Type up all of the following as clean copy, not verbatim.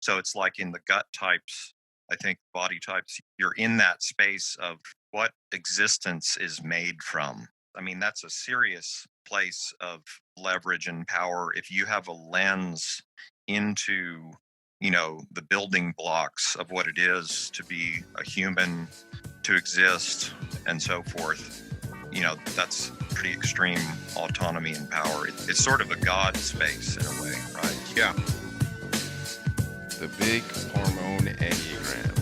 So it's like in the gut types, I think body types, you're in that space of what existence is made from. I mean, that's a serious place of leverage and power if you have a lens into, the building blocks of what it is to be a human, to exist, and so forth. That's pretty extreme autonomy and power. It's sort of a God space in a way, right? Yeah. The big hormone Enneagram.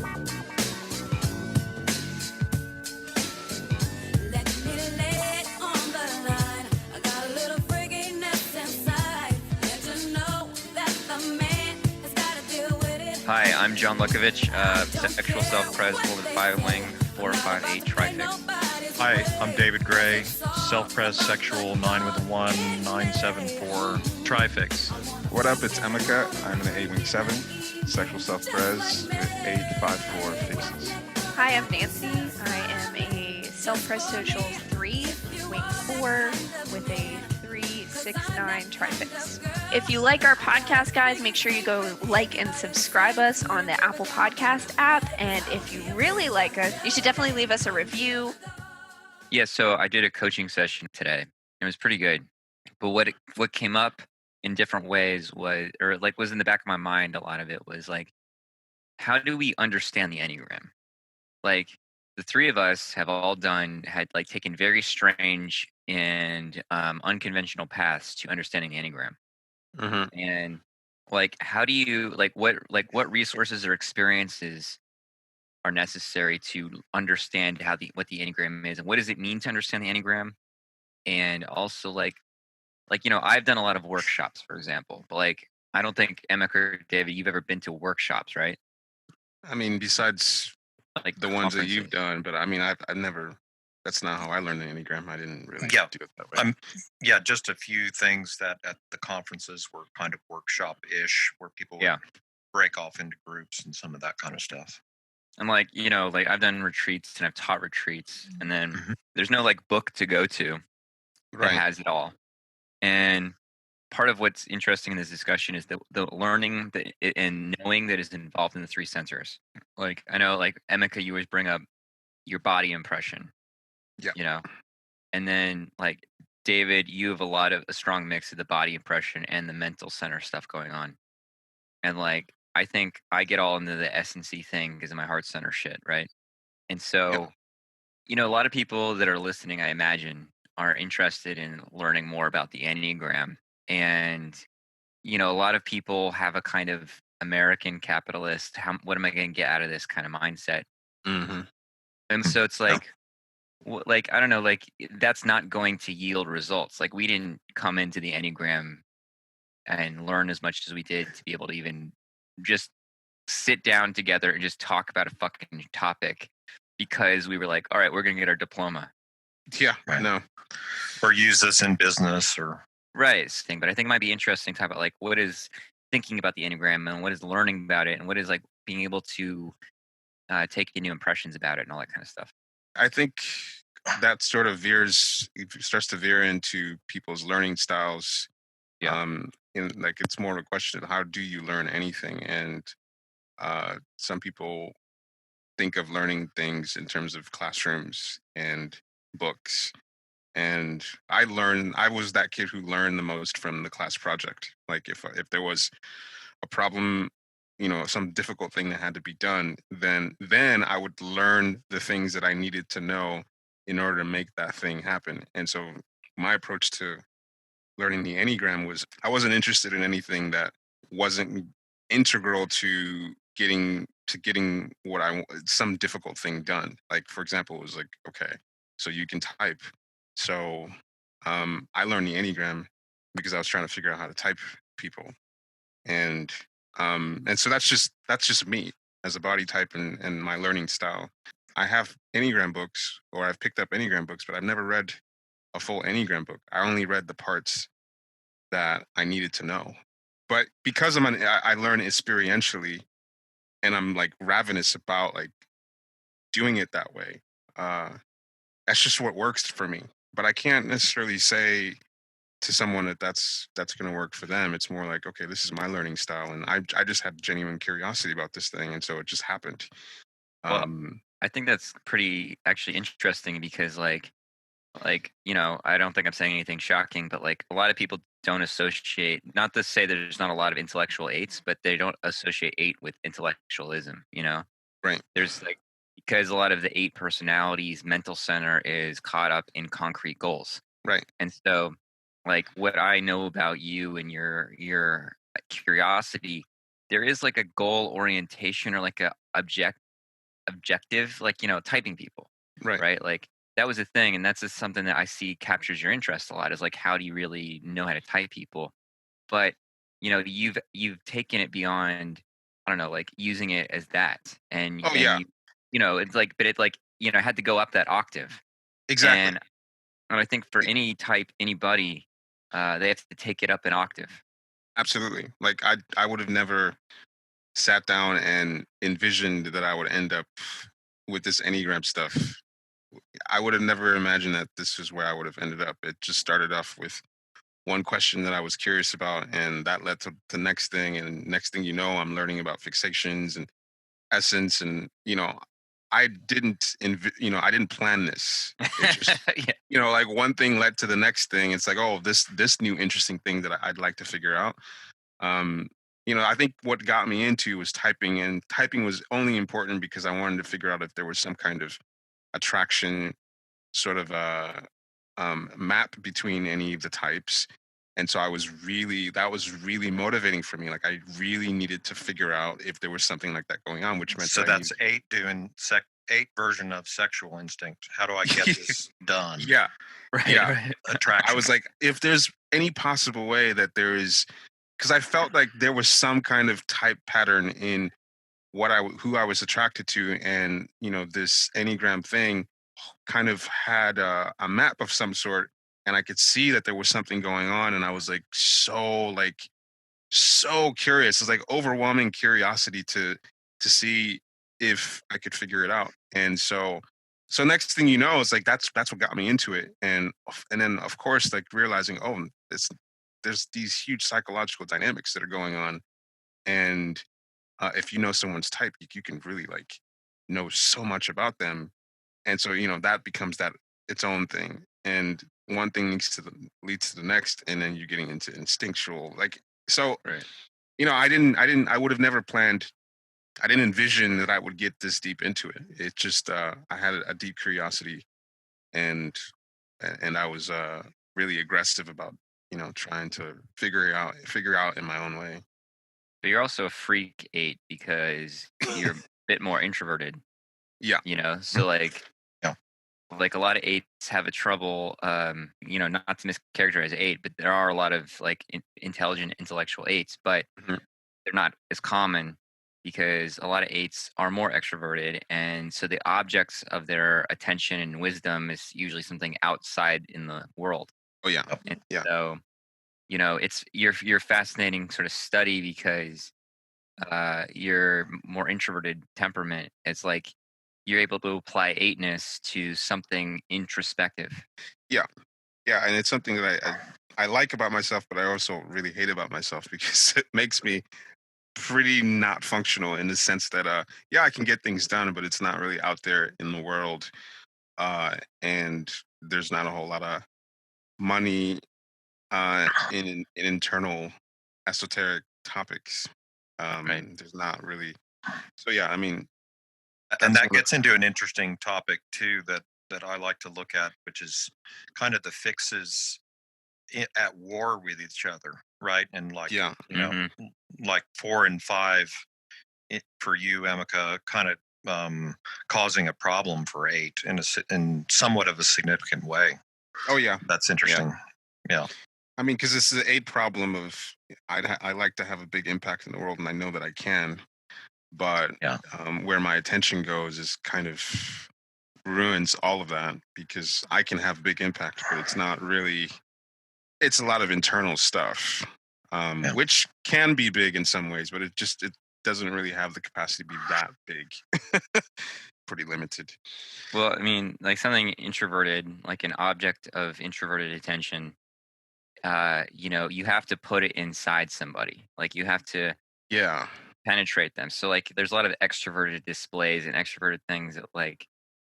Hi, I'm John Lukovich, sexual self-pres, golden five-wing, 458 trifix. Hi, I'm David Gray, self-pres sexual 9 with a 1, 974 trifix. What up? It's Emeka. I'm an 8 wing 7, sexual self-pres with 854 fixes. Hi, I'm Nancy. I am a self-pres social 3, wing 4, with a 369 trifix. If you like our podcast, guys, make sure you go like and subscribe us on the Apple Podcast app. And if you really like us, you should definitely leave us a review. Yeah, so I did a coaching session today. It was pretty good. But what came up in different ways was in the back of my mind, a lot of it was like, how do we understand the Enneagram? Like, the three of us have all had taken very strange and unconventional paths to understanding the Enneagram. Mm-hmm. And how do you what resources or experiences are necessary to understand what the Enneagram is, and what does it mean to understand the Enneagram? And also I've done a lot of workshops, for example, but I don't think Emeka or David, you've ever been to workshops, right? I mean, besides the ones that you've done, but I mean, I've never. That's not how I learned the Enneagram. I didn't really do it that way. Just a few things that at the conferences were kind of workshop-ish, where people would break off into groups and some of that kind of stuff. And I've done retreats and I've taught retreats, and then there's no book to go to that has it all. And part of what's interesting in this discussion is the learning and knowing that is involved in the three centers. I know, Emeka, you always bring up your body impression. Yeah. And then David, you have a strong mix of the body impression and the mental center stuff going on. And I think I get all into the S&C thing because of my heart center shit, right? And so, a lot of people that are listening, I imagine, are interested in learning more about the Enneagram. And, a lot of people have a kind of American capitalist, what am I going to get out of this kind of mindset? Mm-hmm. And so it's I don't know, that's not going to yield results. We didn't come into the Enneagram and learn as much as we did to be able to even just sit down together and just talk about a fucking topic because we were all right, we're going to get our diploma. Yeah, right. No. Or use this in business or. Right. But I think it might be interesting to talk about what is thinking about the Enneagram and what is learning about it and what is being able to take new impressions about it and all that kind of stuff. I think that sort of starts to veer into people's learning styles. Yeah. It's more of a question of how do you learn anything? And some people think of learning things in terms of classrooms and books. And I was that kid who learned the most from the class project. If there was a problem, some difficult thing that had to be done, then I would learn the things that I needed to know in order to make that thing happen. And so my approach to learning the Enneagram was I wasn't interested in anything that wasn't integral to getting what some difficult thing done. For example, it was okay, so you can type. So I learned the Enneagram because I was trying to figure out how to type people. And so that's just me as a body type and my learning style. I have Enneagram books, or I've picked up Enneagram books, but I've never read a full Enneagram book. I only read the parts that I needed to know. But because I learn experientially, and I'm ravenous about doing it that way. That's just what works for me. But I can't necessarily say to someone that's going to work for them. It's more like, okay, this is my learning style, and I just had genuine curiosity about this thing, and so it just happened. Well, Um, I think that's pretty actually interesting because I don't think I'm saying anything shocking, but like a lot of people don't associate, not to say that there's not a lot of intellectual eights, but they don't associate eight with intellectualism, right, There's like, because a lot of the eight personalities mental center is caught up in concrete goals. right, And so like what I know about you and your curiosity, there is like a goal orientation or like a objective, like, typing people, right. right? Like that was a thing. And that's just something that I see captures your interest a lot is like, how do you really know how to type people? But, you've taken it beyond, I don't know, like using it as that. Oh And yeah, it's like, but it like, had to go up that octave. exactly. And I think for any type, anybody, they have to take it up an octave. Absolutely. Like I would have never sat down and envisioned that I would end up with this Enneagram stuff. I would have never imagined that this is where I would have ended up. It just started off with one question that I was curious about, and that led to the next thing. And next thing you know, I'm learning about fixations and essence, and I didn't plan this. It just, Yeah. like one thing led to the next thing. It's like, oh, this new interesting thing that I'd like to figure out. Um, I think what got me into was typing, and typing was only important because I wanted to figure out if there was some kind of attraction sort of map between any of the types. And so that was really motivating for me. Like I really needed to figure out if there was something like that going on, which meant So that that's eight doing eight version of sexual instinct. How do I get this done? yeah, Right. yeah. Right. Attraction. I was like, if there's any possible way that there is, because I felt like there was some kind of type pattern in who I was attracted to, and this Enneagram thing kind of had a map of some sort, and I could see that there was something going on, and I was like so curious. It's like overwhelming curiosity to see if I could figure it out. And so next thing you know, it's like that's what got me into it. And then of course like realizing, oh, there's these huge psychological dynamics that are going on. And if you know someone's type, you can really like know so much about them. And so that becomes that its own thing. And one thing leads to the next, and then you're getting into instinctual, like, so Right. I would have never planned, I didn't envision that I would get this deep into it. It just I had a deep curiosity, and I was really aggressive about trying to figure out in my own way. But you're also a freak eight because you're a bit more introverted. Yeah. So like, Yeah. like a lot of eights have a trouble, not to mischaracterize eight, but there are a lot of like intelligent intellectual eights, but Mhm. they're not as common because a lot of eights are more extroverted. And so the objects of their attention and wisdom is usually something outside in the world. Oh yeah. And Yeah. so, it's you're fascinating sort of study because your more introverted temperament, it's like you're able to apply eightness to something introspective. Yeah, and it's something that I like about myself, but I also really hate about myself because it makes me pretty not functional in the sense that yeah, I can get things done, but it's not really out there in the world, and there's not a whole lot of money in internal esoteric topics. Right. There's not really. So yeah, I mean, And that's that one of- gets into an interesting topic too that I like to look at, which is kind of the fixes at war with each other, right? And like, yeah, Mhm. like 4 and 5 for you, Emeka, kind of causing a problem for 8 in somewhat of a significant way. oh yeah. That's interesting. Yeah. I mean, because this is a problem of I like to have a big impact in the world, and I know that I can, but Yeah. where my attention goes is kind of ruins all of that because I can have a big impact, but it's not really. It's a lot of internal stuff, Yeah. which can be big in some ways, but it doesn't really have the capacity to be that big. Pretty limited. Well, I mean, like something introverted, like an object of introverted attention, you have to put it inside somebody. Like you have to Yeah. penetrate them. So like there's a lot of extroverted displays and extroverted things that like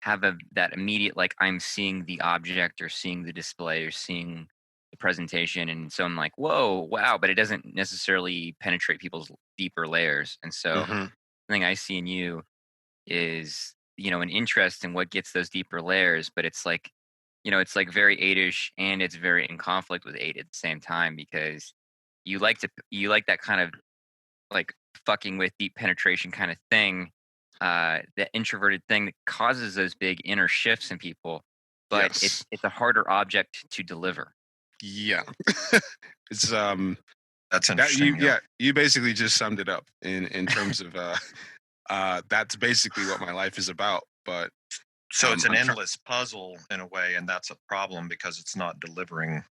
have that immediate, like I'm seeing the object or seeing the display or seeing the presentation, and so I'm like, whoa, wow, but it doesn't necessarily penetrate people's deeper layers. And so hmm the thing I see in you is, an interest in what gets those deeper layers, but it's like, it's like very eight-ish and it's very in conflict with eight at the same time, because you like that kind of like fucking with deep penetration kind of thing, that introverted thing that causes those big inner shifts in people, but Yes. it's a harder object to deliver. Yeah. It's That's that you interesting. Yeah. you basically just summed it up in terms of that's basically what my life is about. But So it's an I'm endless puzzle in a way, and that's a problem because it's not delivering.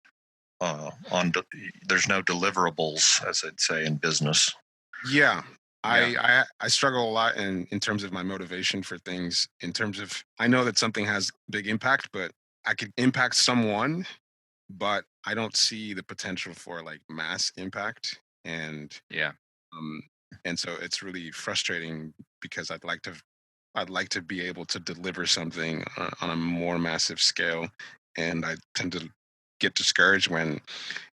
There's no deliverables, as I'd say in business. yeah. Yeah. I struggle a lot in terms of my motivation for things. In terms of, I know that something has big impact, but I could impact someone, but I don't see the potential for like mass impact. Yeah. Um, and so it's really frustrating because I'd like to be able to deliver something on a more massive scale, and I tend to get discouraged when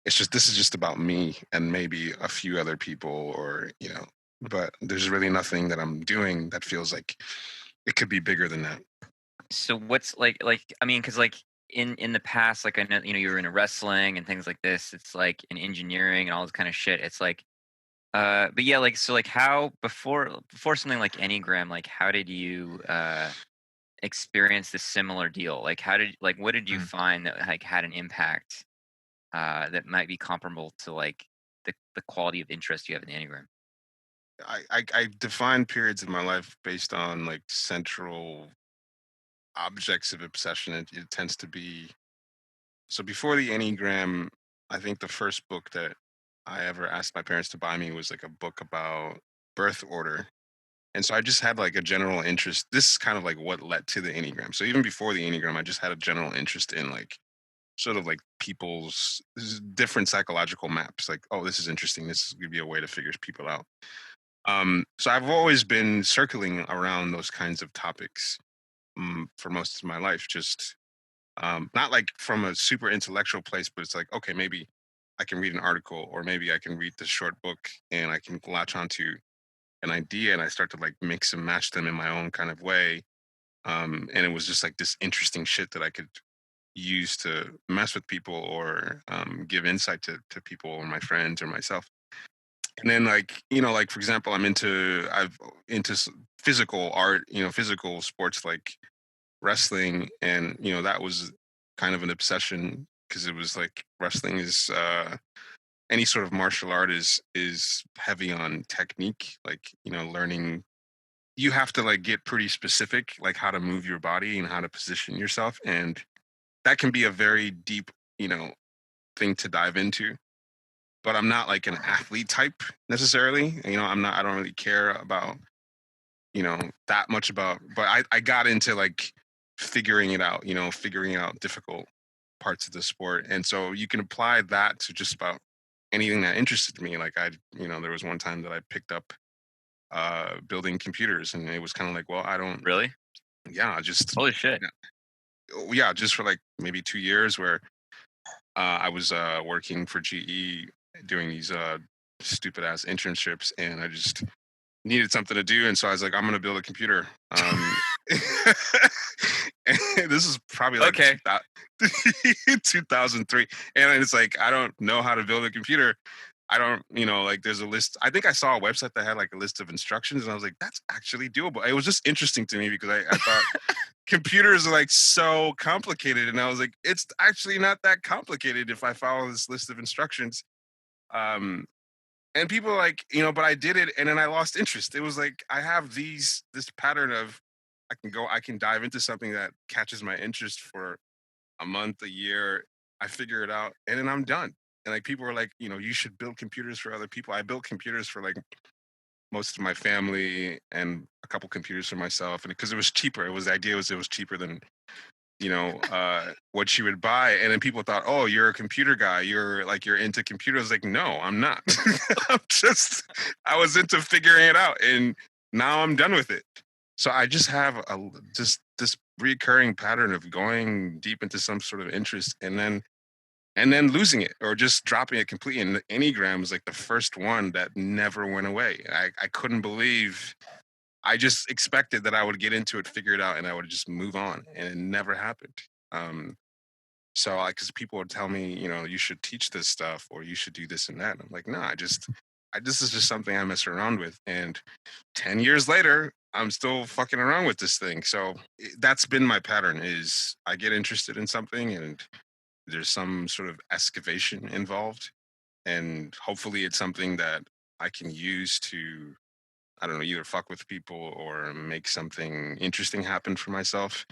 this is just about me and maybe a few other people, or but there's really nothing that I'm doing that feels like it could be bigger than that. So what's I mean, because like in the past, like I know you were in wrestling and things like this. It's like in engineering and all this kind of shit. It's like, but yeah, like so, like how before something like Enneagram, like how did you experience this similar deal? Like what did you Mm. find that like had an impact that might be comparable to like the quality of interest you have in the Enneagram? I define periods in my life based on like central objects of obsession. It tends to be, so before the Enneagram, I think the first book that I ever asked my parents to buy me was like a book about birth order. And so I just had like a general interest. This is kind of like what led to the Enneagram. So even before the Enneagram, I just had a general interest in like sort of like people's different psychological maps. Like, oh, this is interesting. This would be a way to figure people out. So I've always been circling around those kinds of topics for most of my life. Just not like from a super intellectual place, but it's like, okay, maybe I can read an article, or maybe I can read this short book and I can latch onto an idea, and I start to like mix and match them in my own kind of way. And it was just like this interesting shit that I could use to mess with people, or give insight to people or my friends or myself. And then like, like for example, I've into physical art, physical sports like wrestling, and that was kind of an obsession, because it was like wrestling is any sort of martial art is heavy on technique, like learning. You have to like get pretty specific, like how to move your body and how to position yourself, and that can be a very deep thing to dive into. But I'm not like an athlete type necessarily. I don't really care about that much about, but I got into like figuring it out, figuring out difficult parts of the sport. And so you can apply that to just about anything that interested me. Like there was one time that I picked up building computers, and it was kind of like, well, I don't, Really? yeah, just, Holy shit! yeah, just for like maybe 2 years where I was working for GE doing these stupid ass internships, and I just needed something to do, and so I was like, I'm gonna build a computer. And this is probably like Okay. 2003, and it's like, I don't know how to build a computer. I don't, like there's a list. I think I saw a website that had like a list of instructions, and I was like, that's actually doable. It was just interesting to me because I thought computers are like so complicated, and I was like, it's actually not that complicated if I follow this list of instructions. And people are like, but I did it, and then I lost interest. It was like, I have this pattern of, I can dive into something that catches my interest for a month, a year. I figure it out, and then I'm done. And like, people are like, you should build computers for other people. I built computers for like most of my family and a couple computers for myself, and because it was cheaper. The idea was it was cheaper than what she would buy. And then people thought, oh, you're a computer guy. You're into computers. I was like, no, I'm not. I was into figuring it out. And now I'm done with it. So I just have this recurring pattern of going deep into some sort of interest and then losing it or just dropping it completely. And the Enneagram was like the first one that never went away. I couldn't believe. I just expected that I would get into it, figure it out, and I would just move on, and it never happened. So, because people would tell me, you should teach this stuff or you should do this and that. And I'm like, no, this is just something I mess around with. And 10 years later, I'm still fucking around with this thing. So that's been my pattern: is I get interested in something, and there's some sort of excavation involved, and hopefully it's something that I can use to, I don't know, either fuck with people or make something interesting happen for myself.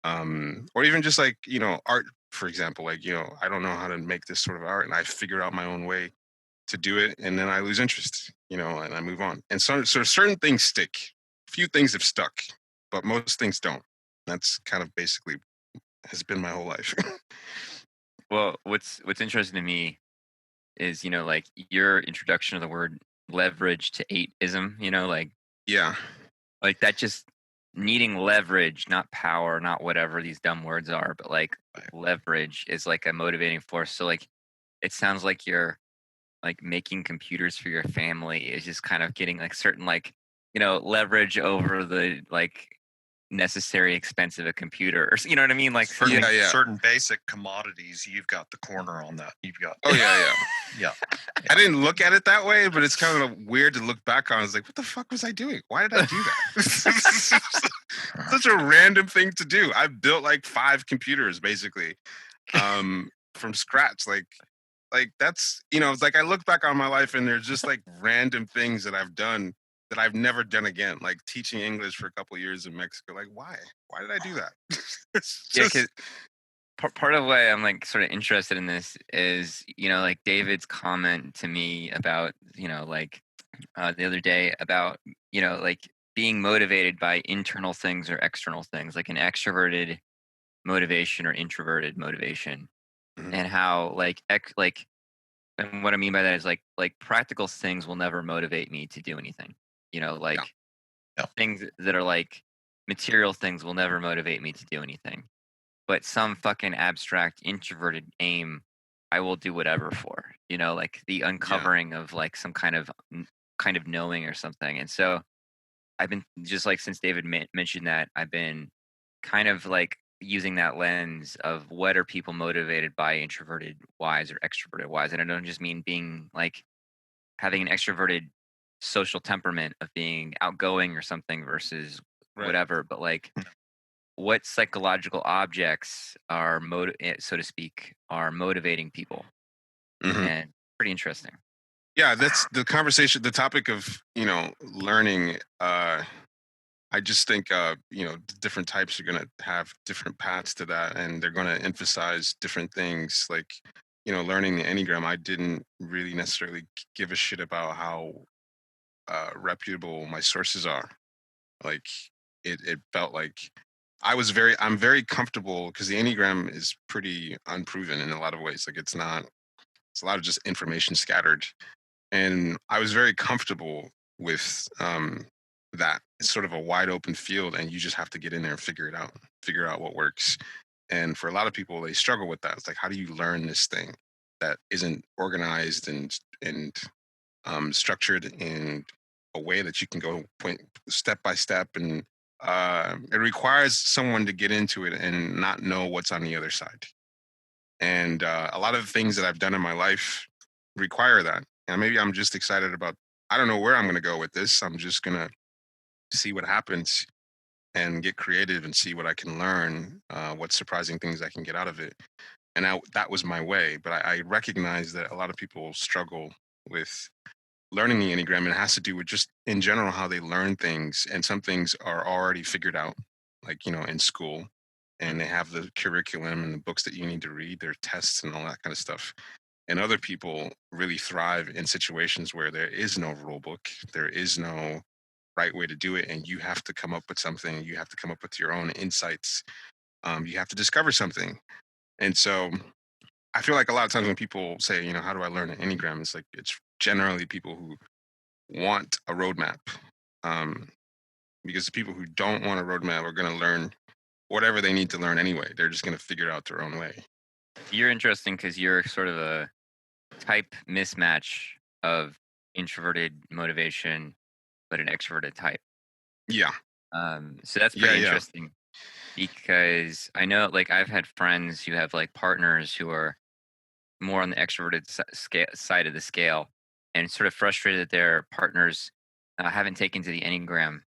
Or even just like, art, for example, like, I don't know how to make this sort of art and I figure out my own way to do it. And then I lose interest, and I move on. And so certain things stick. Few things have stuck, but most things don't. That's kind of basically has been my whole life. Well, what's interesting to me is, like your introduction of the word leverage to eightism, Yeah. like that, just needing leverage, not power, not whatever these dumb words are, but like leverage is like a motivating force. So like it sounds like you're like making computers for your family is just kind of getting like certain like, leverage over the like necessary expense of a computer, or you know what I mean? Like certain, Yeah. certain basic commodities, you've got the corner on that. You've got. Oh yeah. Yeah. I didn't look at it that way, but it's kind of weird to look back on. I was like, what the fuck was I doing? Why did I do that? Such a random thing to do. I built like 5 computers basically from scratch. Like that's, it's like I look back on my life and there's just like random things that I've done that I've never done again. Like teaching English for a couple of years in Mexico. Like why? Why did I do that? Yeah, because part of why I'm like sort of interested in this is, like David's comment to me about, like the other day about, like being motivated by internal things or external things, like an extroverted motivation or introverted motivation, and how like and what I mean by that is like practical things will never motivate me to do anything. Like things that are like material things will never motivate me to do anything. But some fucking abstract introverted aim, I will do whatever for. Like the uncovering of like some kind of knowing or something. And so I've been just like, since David mentioned that, I've been kind of like using that lens of what are people motivated by, introverted wise or extroverted wise. And I don't just mean being like having an extroverted social temperament of being outgoing or something versus whatever, but like what psychological objects are so to speak are motivating people. And pretty interesting. Yeah, that's the conversation, the topic of learning. I just think different types are going to have different paths to that, and they're going to emphasize different things. Like learning the Enneagram, I didn't really necessarily give a shit about how reputable my sources are. Like it felt like I'm very comfortable because the Enneagram is pretty unproven in a lot of ways. Like it's a lot of just information scattered. And I was very comfortable with that. It's sort of a wide open field and you just have to get in there and figure out what works. And for a lot of people, they struggle with that. It's like, how do you learn this thing that isn't organized and structured in a way that you can go step by step, and it requires someone to get into it and not know what's on the other side. And a lot of the things that I've done in my life require that. And maybe I'm just excited about, I don't know where I'm going to go with this. I'm just going to see what happens and get creative and see what I can learn, what surprising things I can get out of it. And that was my way. But I recognize that a lot of people struggle with learning the Enneagram, and it has to do with just in general how they learn things. And some things are already figured out, like, in school, and they have the curriculum and the books that you need to read, their tests and all that kind of stuff. And other people really thrive in situations where there is no rule book, there is no right way to do it, and you have to come up with something. You have to come up with your own insights. You have to discover something. And so I feel like a lot of times when people say, how do I learn an Enneagram? It's like, it's generally people who want a roadmap. Because the people who don't want a roadmap are going to learn whatever they need to learn anyway. They're just going to figure it out their own way. You're interesting because you're sort of a type mismatch of introverted motivation, but an extroverted type. Yeah. So that's pretty interesting because I know, like, I've had friends who have like partners who are more on the extroverted side of the scale, and sort of frustrated that their partners haven't taken to the Enneagram.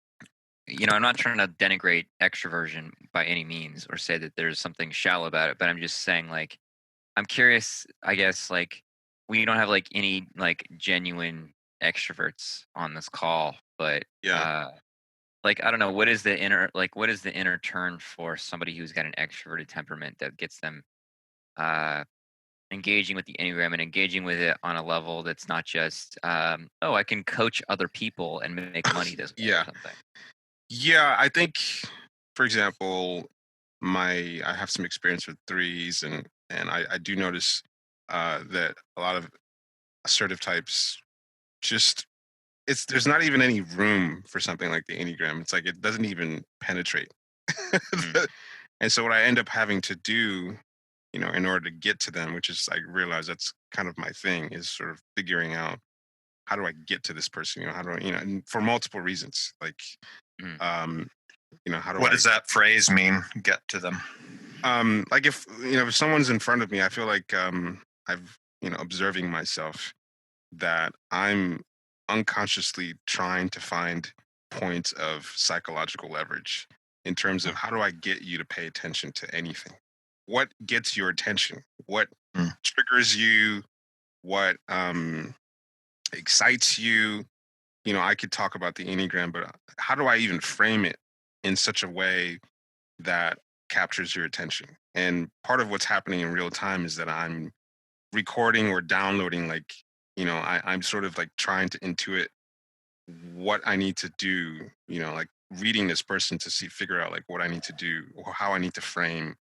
I'm not trying to denigrate extroversion by any means or say that there's something shallow about it, but I'm just saying, like, I'm curious, I guess, like, we don't have like any like genuine extroverts on this call, but like, I don't know, what is the inner turn for somebody who's got an extroverted temperament that gets them engaging with the Enneagram and engaging with it on a level that's not just I can coach other people and make money this way or something. Yeah, I think, for example, I have some experience with threes, and I do notice that a lot of assertive types just there's not even any room for something like the Enneagram. It's like it doesn't even penetrate. And so what I end up having to do, in order to get to them, which is I realize that's kind of my thing, is sort of figuring out how do I get to this person? How do I, and for multiple reasons, like, how do What does that phrase mean? Get to them. Like if someone's in front of me, I feel like I've observing myself that I'm unconsciously trying to find points of psychological leverage in terms of how do I get you to pay attention to anything? What gets your attention? What triggers you? What excites you? I could talk about the Enneagram, but how do I even frame it in such a way that captures your attention? And part of what's happening in real time is that I'm recording or downloading, like, I'm sort of like trying to intuit what I need to do, like reading this person to figure out like what I need to do or how I need to frame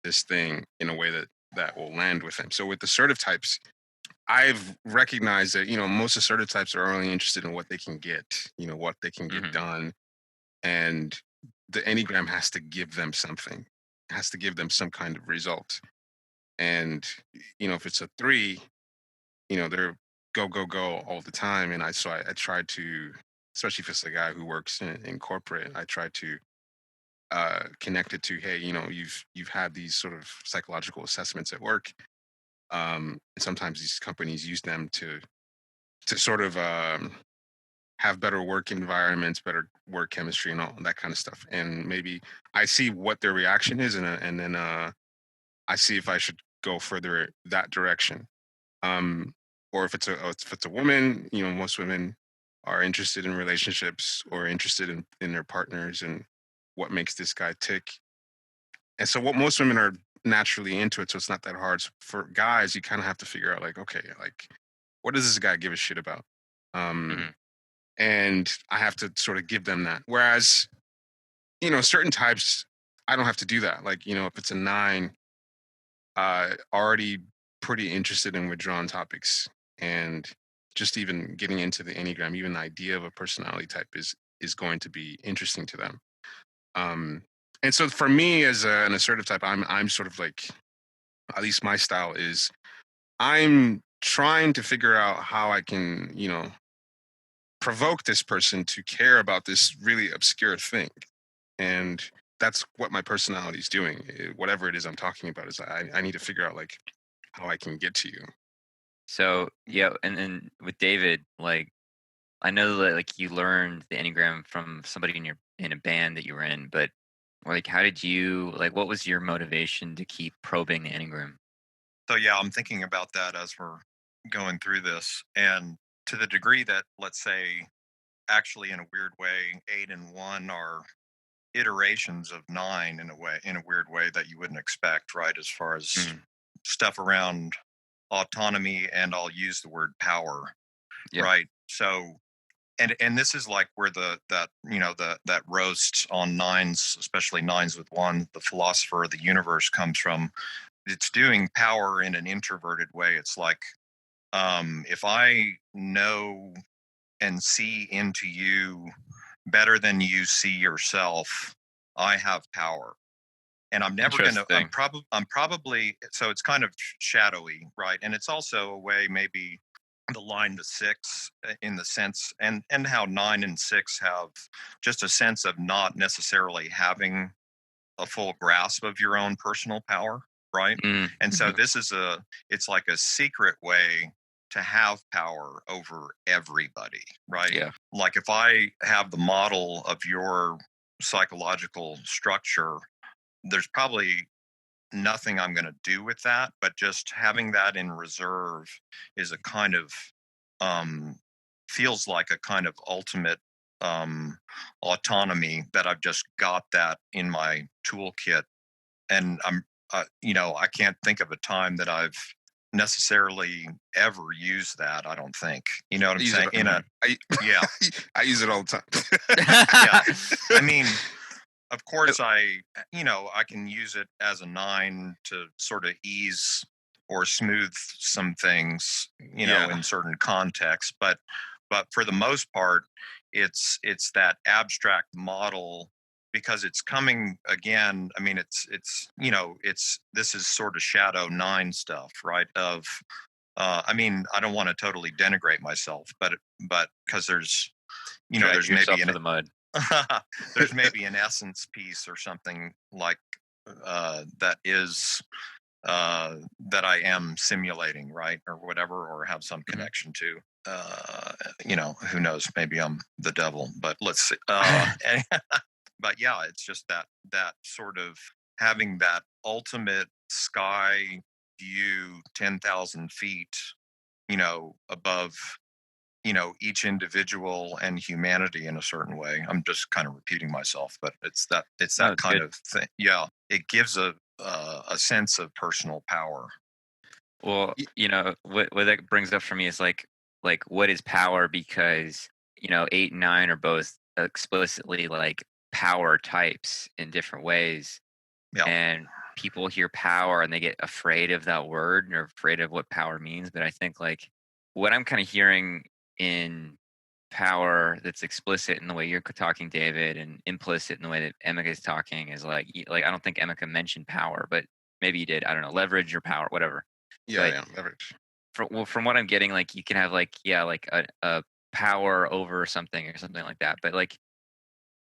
this thing in a way that will land with them. So with assertive types, I've recognized that, most assertive types are only interested in what they can get, what they can get done. And the Enneagram has to give them something, has to give them some kind of result. And, if it's a 3, they're go, go, go all the time. And I try to, especially if it's a guy who works in corporate, I try to connect it to, hey, you've had these sort of psychological assessments at work. And sometimes these companies use them to sort of have better work environments, better work chemistry, and all that kind of stuff. And maybe I see what their reaction is, and then I see if I should go further that direction. Or if it's a woman, most women are interested in relationships or interested in their partners and what makes this guy tick. And so what most women are naturally into it, so it's not that hard. So for guys, you kind of have to figure out like, okay, like, what does this guy give a shit about? And I have to sort of give them that. Whereas, certain types, I don't have to do that. Like, if it's a 9, already pretty interested in withdrawn topics, and just even getting into the Enneagram, even the idea of a personality type is going to be interesting to them. And so for me as an assertive type, I'm sort of like, at least my style is, I'm trying to figure out how I can, provoke this person to care about this really obscure thing. And that's what my personality is doing. Whatever it is I'm talking about is I need to figure out like how I can get to you. So yeah, and then with David, like, I know that like you learned the Enneagram from somebody in a band that you were in, but like, how did you, like, what was your motivation to keep probing the Enneagram? So yeah, I'm thinking about that as we're going through this, and to the degree that, let's say, actually in a weird way, 8 and 1 are iterations of 9 in a weird way that you wouldn't expect, right? As far as stuff around autonomy, and I'll use the word power, right? So and this is like where that roast on nines, especially nines with one, the philosopher of the universe, comes from. It's doing power in an introverted way. It's like, if I know and see into you better than you see yourself, I have power. And I'm never going to, I'm probably, so it's kind of shadowy, right? And it's also a way, maybe the line to six, in the sense, and how 9 and 6 have just a sense of not necessarily having a full grasp of your own personal power, right? And so this is it's like a secret way to have power over everybody, right? Yeah. Like if I have the model of your psychological structure, there's probably nothing I'm going to do with that, but just having that in reserve is a kind of, feels like a kind of ultimate autonomy, that I've just got that in my toolkit. And I'm, I can't think of a time that I've necessarily ever used that. I don't think, you know what I'm saying? Yeah, I use it all the time. yeah. I mean, of course, I can use it as a 9 to sort of ease or smooth some things, in certain contexts. But for the most part, it's that abstract model, because it's coming again. I mean, it's this is sort of shadow 9 stuff, right? Of I mean, I don't want to totally denigrate myself, but because there's there's maybe to the mud. there's maybe an essence piece or something like that is that I am simulating, right, or whatever, or have some connection to. Who knows? Maybe I'm the devil, but let's see. But yeah, it's just that sort of having that ultimate sky view, 10,000 feet, above each individual and humanity in a certain way. I'm just kind of repeating myself, but it's that kind of thing. Yeah, it gives a sense of personal power. Well, what that brings up for me is like what is power? Because 8 and 9 are both explicitly like power types in different ways. Yeah. And people hear power and they get afraid of that word or afraid of what power means. But I think like what I'm kind of hearing in power that's explicit in the way you're talking, David, and implicit in the way that Emeka is talking is like I don't think Emeka mentioned power, but maybe you did. I don't know, leverage or power, whatever. Yeah, leverage. From what I'm getting, like you can have like a power over something or something like that. But like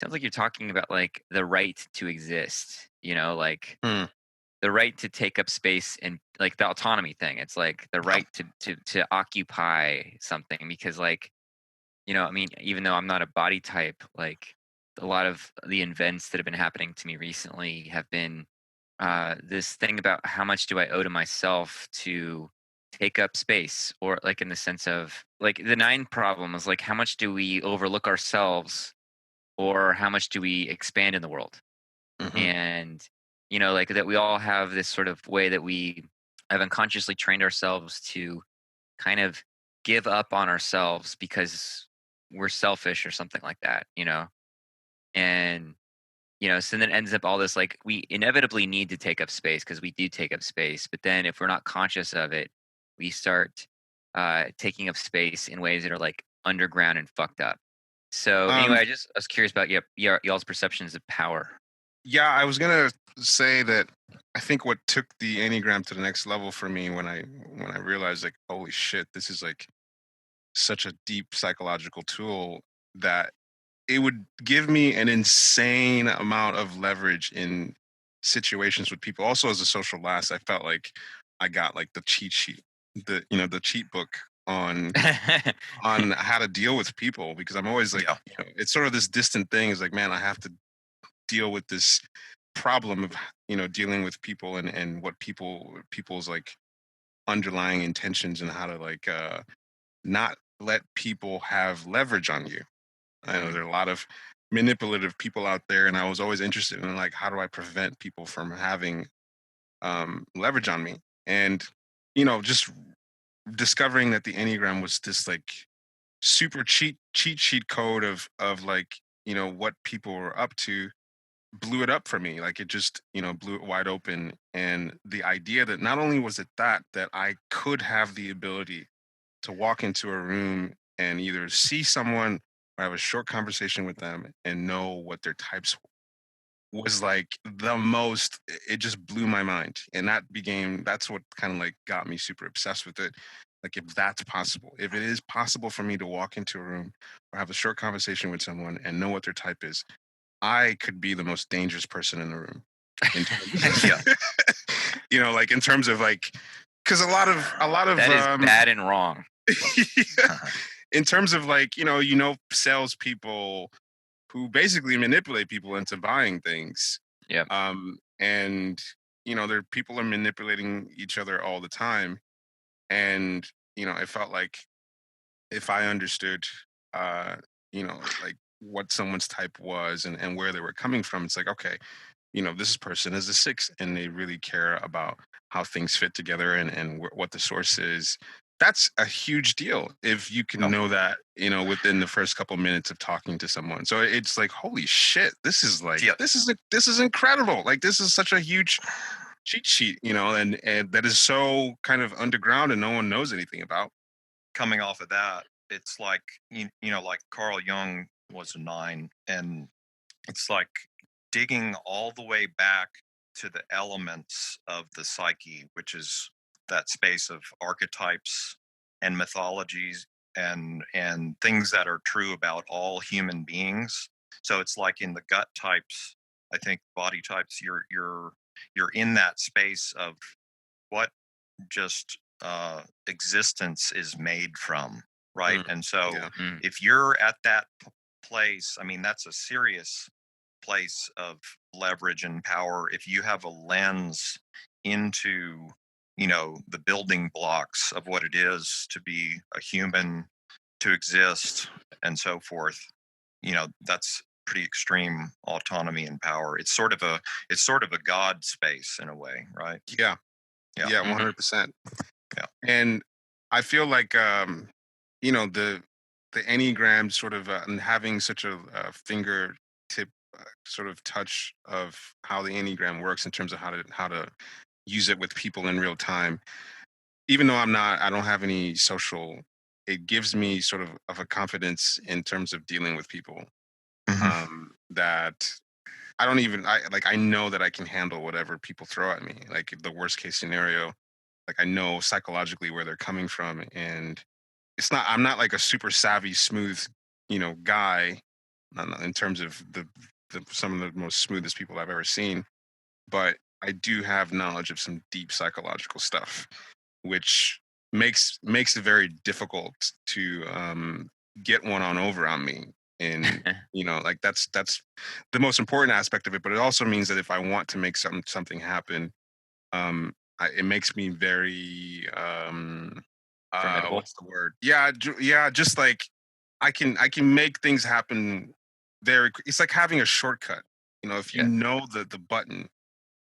sounds like you're talking about like the right to exist, like the right to take up space, and like the autonomy thing. It's like the right to occupy something, because like, I mean, even though I'm not a body type, like a lot of the events that have been happening to me recently have been this thing about how much do I owe to myself to take up space, or like in the sense of like the 9 problem is like how much do we overlook ourselves, or how much do we expand in the world? And like that we all have this sort of way that we have unconsciously trained ourselves to kind of give up on ourselves because we're selfish or something like that, and so then it ends up all this like we inevitably need to take up space because we do take up space, but then if we're not conscious of it, we start taking up space in ways that are like underground and fucked up. So anyway, I was curious about y'all's perceptions of power. Yeah, I was gonna say that I think what took the Enneagram to the next level for me when I realized like, holy shit, this is like such a deep psychological tool, that it would give me an insane amount of leverage in situations with people. Also, as a social last, I felt like I got like the cheat sheet, the cheat book on how to deal with people, because I'm always like, it's sort of this distant thing. Is like, man, I have to deal with this problem of dealing with people and what people's like underlying intentions, and how to like not let people have leverage on you. I know there are a lot of manipulative people out there, and I was always interested in like, how do I prevent people from having leverage on me? And just discovering that the Enneagram was this like super cheat sheet code of like, what people were up to, blew it up for me. Like it just, blew it wide open. And the idea that not only was it that I could have the ability to walk into a room and either see someone or have a short conversation with them and know what their types was, like the most, it just blew my mind. And that's what kind of like got me super obsessed with it. Like if that's possible, if it is possible for me to walk into a room or have a short conversation with someone and know what their type is, I could be the most dangerous person in the room. In terms Yeah. like in terms of like, because a lot of That is bad and wrong. in terms of like, salespeople who basically manipulate people into buying things. Yeah. And their people are manipulating each other all the time. And it felt like if I understood, like what someone's type was and where they were coming from, it's like, okay, this person is a 6 and they really care about how things fit together and what the source is. That's a huge deal if you can know that, within the first couple minutes of talking to someone. So it's like, holy shit, this is like, this is incredible. Like, this is such a huge cheat sheet, and that is so kind of underground and no one knows anything about. Coming off of that, it's like, like Carl Jung was a 9, and it's like digging all the way back to the elements of the psyche, which is that space of archetypes and mythologies and things that are true about all human beings. So it's like in the gut types, I think body types, you're in that space of what just existence is made from, right? And so if you're at that place, I mean, that's a serious place of leverage and power. If you have a lens into, the building blocks of what it is to be a human, to exist, and so forth, that's pretty extreme autonomy and power. It's sort of a God space in a way, right? Yeah. Yeah. 100%. Yeah. And I feel like the Enneagram sort of and having such a fingertip sort of touch of how the Enneagram works in terms of how to use it with people in real time. Even though I don't have any social, it gives me sort of a confidence in terms of dealing with people, that I know that I can handle whatever people throw at me. Like the worst case scenario, like I know psychologically where they're coming from, and I'm not like a super savvy, smooth, guy, not in terms of some of the most smoothest people I've ever seen, but I do have knowledge of some deep psychological stuff, which makes it very difficult to get one on me. And like that's the most important aspect of it. But it also means that if I want to make something happen, it makes me very formidable. what's the word? Yeah, just like I can make things happen very. It's like having a shortcut. If you know the button,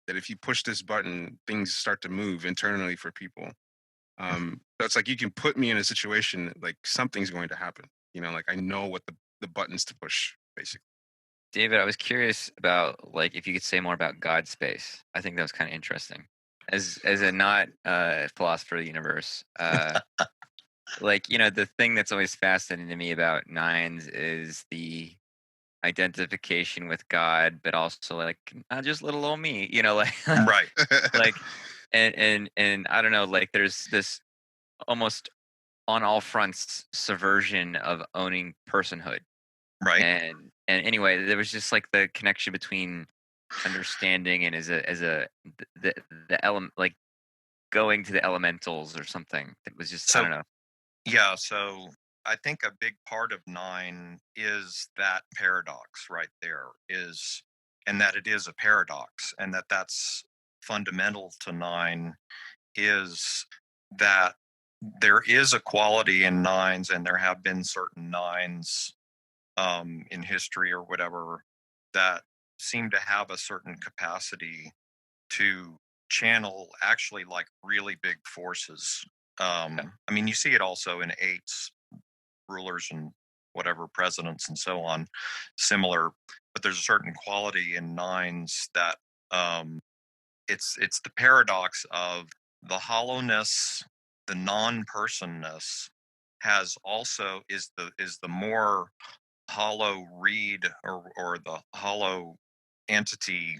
that if you push this button, things start to move internally for people. So it's like you can put me in a situation like something's going to happen. Like I know what the buttons to push, basically. David, I was curious about like if you could say more about God space. I think that was kind of interesting. As a not philosopher of the universe, like the thing that's always fascinating to me about 9s is the identification with God, but also like not just little old me, like Right. like and I don't know, like there's this almost on all fronts subversion of owning personhood. Right. And anyway, there was just like the connection between understanding and as a the element, like going to the elementals or something. It was just I don't know. Yeah, so I think a big part of 9 is that paradox right there, and that it is a paradox, and that's fundamental to 9, is that there is a quality in 9s, and there have been certain 9s in history or whatever that seem to have a certain capacity to channel actually like really big forces. I mean, you see it also in 8s, rulers and whatever presidents and so on, similar. But there's a certain quality in nines that it's the paradox of the hollowness, the non-personness has also is the more hollow reed or the hollow entity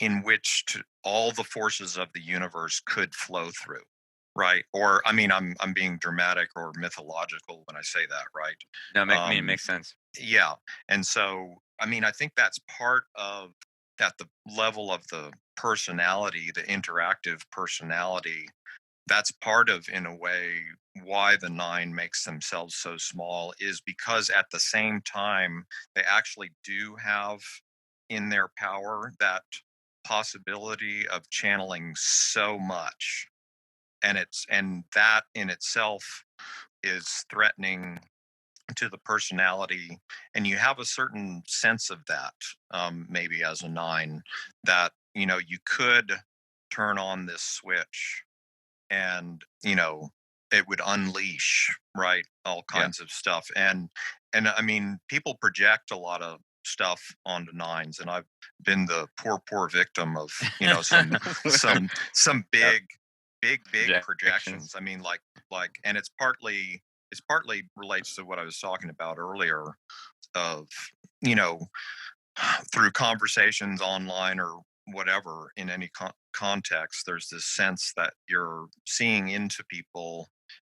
in which all the forces of the universe could flow through, right? Or I mean, I'm being dramatic or mythological when I say that, right? No, I mean, it makes sense. Yeah, and so I mean, I think that's part of at the level of the personality, the interactive personality. That's part of, in a way, why the nine makes themselves so small is because at the same time they actually do have in their power that possibility of channeling so much, and that in itself is threatening to the personality, and you have a certain sense of that, maybe as a nine, that you could turn on this switch and it would unleash, right, all kinds of stuff. And I mean, people project a lot of stuff onto nines, and I've been the poor victim of some big projections. I mean, and it's partly relates to what I was talking about earlier of you know through conversations online or whatever in any context, there's this sense that you're seeing into people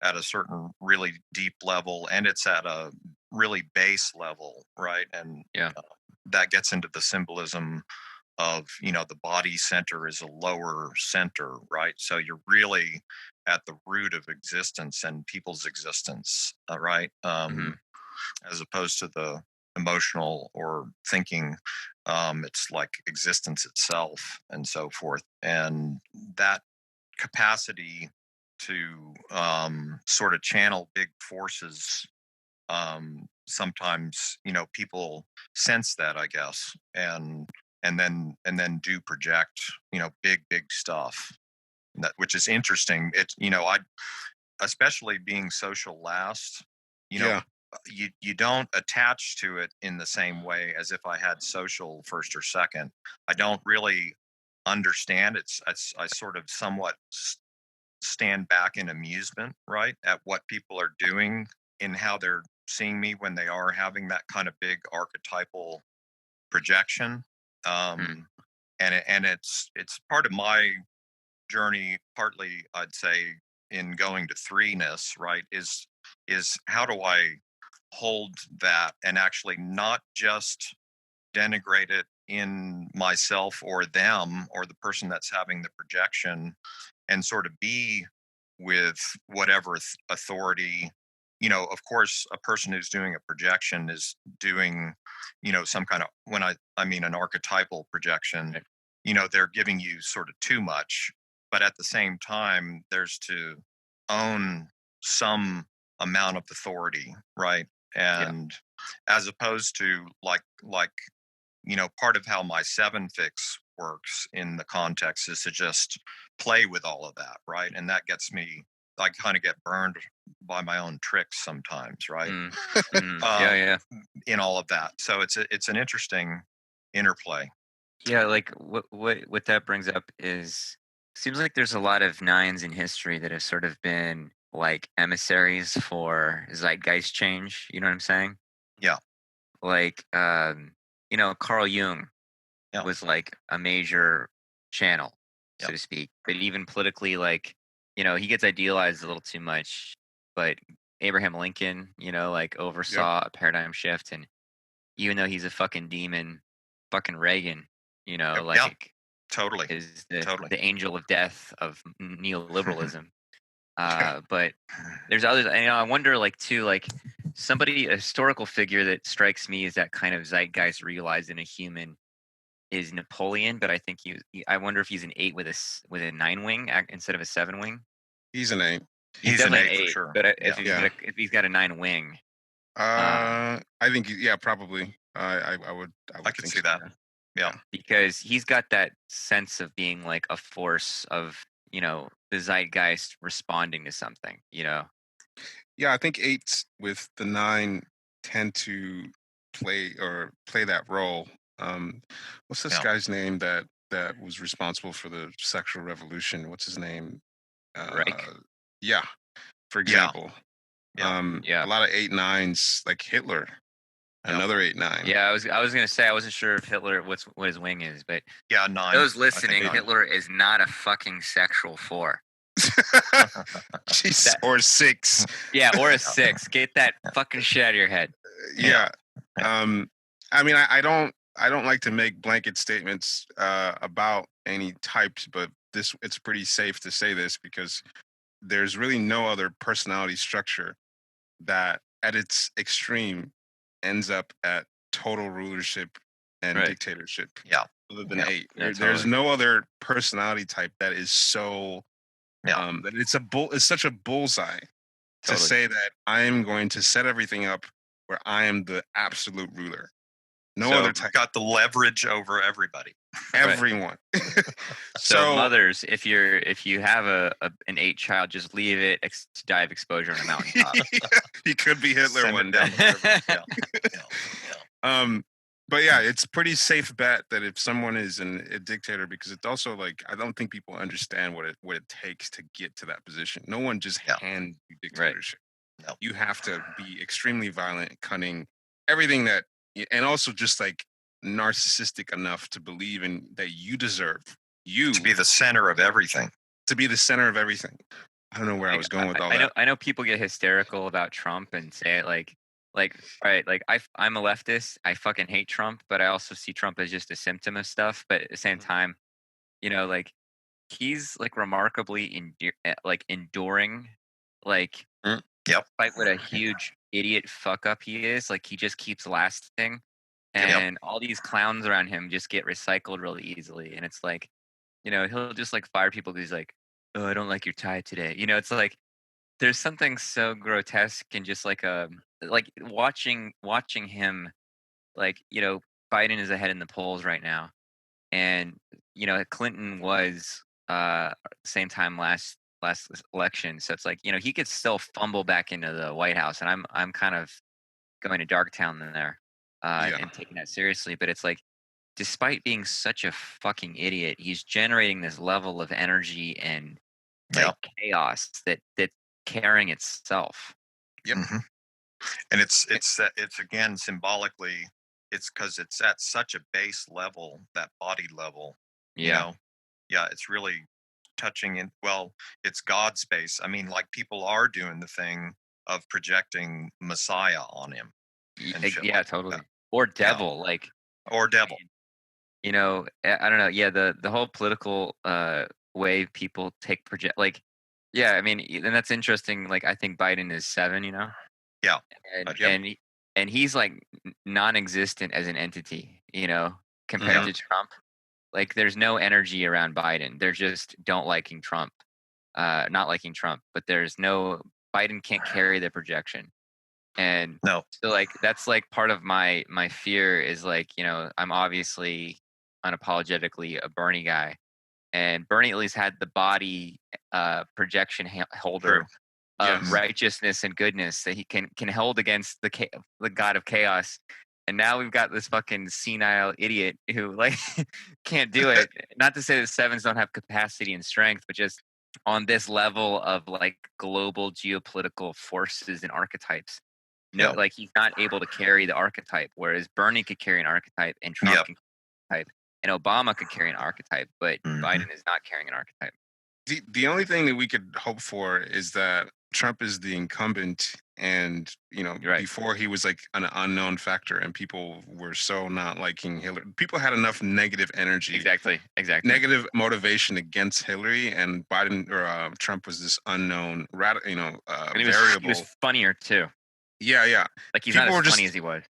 at a certain really deep level, and it's at a really base level, right? And that gets into the symbolism of the body center is a lower center, right? So you're really at the root of existence and people's existence, right? As opposed to the emotional or thinking, it's like existence itself and so forth. And that capacity to sort of channel big forces, sometimes people sense that, I guess, and then do project big stuff, which is interesting. It's I especially being social last, you don't attach to it in the same way as if I had social first or second. I don't really understand. I sort of somewhat stand back in amusement, right, at what people are doing in how they're seeing me when they are having that kind of big archetypal projection. And it's part of my journey, partly I'd say, in going to threeness, right, is how do I hold that and actually not just denigrate it in myself or them or the person that's having the projection, and sort of be with whatever authority. Of course, a person who's doing a projection is doing some kind of, when I mean an archetypal projection, they're giving you sort of too much, but at the same time there's to own some amount of authority, right? And as opposed to like part of how my seven fix works in the context is to just play with all of that, right? And that gets me, I kind of get burned by my own tricks sometimes, right? In all of that. So it's an interesting interplay. Yeah, like what that brings up is, seems like there's a lot of nines in history that have sort of been like emissaries for zeitgeist change. You know what I'm saying? Yeah. Like, Carl Jung was like a major channel, so to speak. But even politically, like, he gets idealized a little too much. But Abraham Lincoln, like oversaw a paradigm shift. And even though he's a fucking demon, fucking Reagan, like totally is the angel of death of neoliberalism. But there's others. I wonder, like, too, like a historical figure that strikes me as that kind of zeitgeist realized in a human is Napoleon. But I think I wonder if he's an 8 with a 9 wing instead of a 7 wing. He's an 8. He's definitely an 8 for sure. But if he's got a 9 wing, I think probably. I would could see that. Yeah, because he's got that sense of being like a force of the zeitgeist responding to something. Yeah, I think eights with the 9 tend to play that role. What's this Yeah. guy's name that was responsible for the sexual revolution? What's his name? Reich? Yeah, for Yeah. example. Yeah. Yeah. A lot of 8-9s, like Hitler, Yeah. another 8-9. Yeah, I was gonna say I wasn't sure if Hitler what his wing is, but Yeah. 9. those I think listening, 9. Hitler is not a fucking sexual 4. Jeez, That- or 6. Yeah, or a 6. Get that fucking shit out of your head. Yeah. Yeah. I mean, I don't like to make blanket statements about any types, but it's pretty safe to say this because there's really no other personality structure that at its extreme ends up at total rulership and Right. dictatorship. Yeah. Other than Yeah. 8. Yeah, There's totally. no other personality type that is so Yeah. that it's such a bullseye to Totally. say that I am going to set everything up where I am the absolute ruler. No So other you've type. got the leverage over everybody. Everyone. So mothers, if you have an 8 child, just leave it to die of exposure on a mountaintop. he could be Hitler Send one it day. down the river. Yeah. Yeah. But yeah, it's pretty safe bet that if someone is a dictator, because it's also like I don't think people understand what it takes to get to that position. No one just Yeah. hands you dictatorship. No. You have to be extremely violent, cunning, everything that, and also just like narcissistic enough to believe in that you deserve To be the center of everything. to be the center of everything. I don't know where I was going with all that. I know people get hysterical about Trump and say it like all right, like I'm a leftist. I fucking hate Trump, but I also see Trump as just a symptom of stuff. But at the same time, like he's like remarkably enduring, like Yep. despite what a huge idiot fuck up he is. Like he just keeps lasting, and all these clowns around him just get recycled really easily. And it's like, he'll just like fire people because he's like, oh, I don't like your tie today. It's like there's something so grotesque and just like watching him, like, Biden is ahead in the polls right now, and Clinton was same time last election, so it's like he could still fumble back into the White House, and I'm kind of going to Darktown there and taking that seriously, but it's like despite being such a fucking idiot, he's generating this level of energy and like chaos that's carrying itself. Yep. Mm-hmm. And it's again symbolically, it's because it's at such a base level, that body level. Yeah. It's really touching in, well, it's God space. I mean, like people are doing the thing of projecting Messiah on him. Yeah, totally. Or devil, like. Or devil. I don't know. Yeah, the whole political way people take like, yeah, I mean, and that's interesting. Like, I think Biden is 7, Yeah. And he's like non-existent as an entity, compared to Trump. Like, there's no energy around Biden. They're just not liking Trump. But Biden can't carry the projection. And no. So like that's like part of my fear is like, I'm obviously unapologetically a Bernie guy, and Bernie at least had the body projection holder of righteousness and goodness that he can hold against the god of chaos. And now we've got this fucking senile idiot who like can't do it. Not to say that 7s don't have capacity and strength, but just on this level of like global geopolitical forces and archetypes. No, like he's not able to carry the archetype, whereas Bernie could carry an archetype and Trump can carry an archetype, and Obama could carry an archetype, but Biden is not carrying an archetype. The only thing that we could hope for is that Trump is the incumbent, and before he was like an unknown factor, and people were so not liking Hillary. People had enough negative energy, exactly, negative motivation against Hillary, and Biden or Trump was this unknown, variable. He was funnier too. Yeah. Like he's not as funny as he was.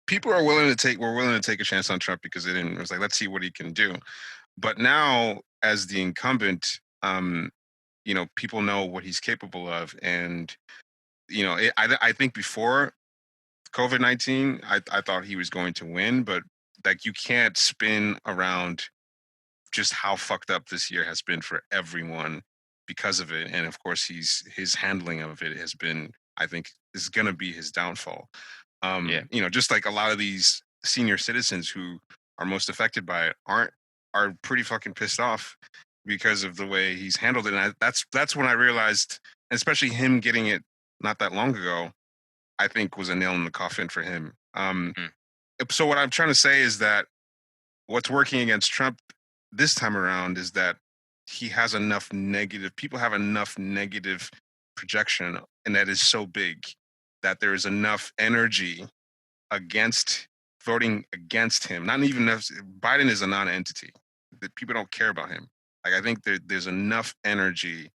People were willing to take a chance on Trump because it was like, let's see what he can do. But now, as the incumbent, people know what he's capable of, and I think before COVID-19, I thought he was going to win, but like you can't spin around just how fucked up this year has been for everyone because of it. And of course, his handling of it has been, I think, is going to be his downfall. You know, just like a lot of these senior citizens who are most affected by it are pretty fucking pissed off because of the way he's handled it. And that's when I realized, especially him getting it not that long ago, I think was a nail in the coffin for him. So what I'm trying to say is that what's working against Trump this time around is that he has enough people have enough negative projection, and that is so big that there is enough energy against voting against him. Not even enough. Biden is a non-entity. That people don't care about him. Like, I think there's enough energy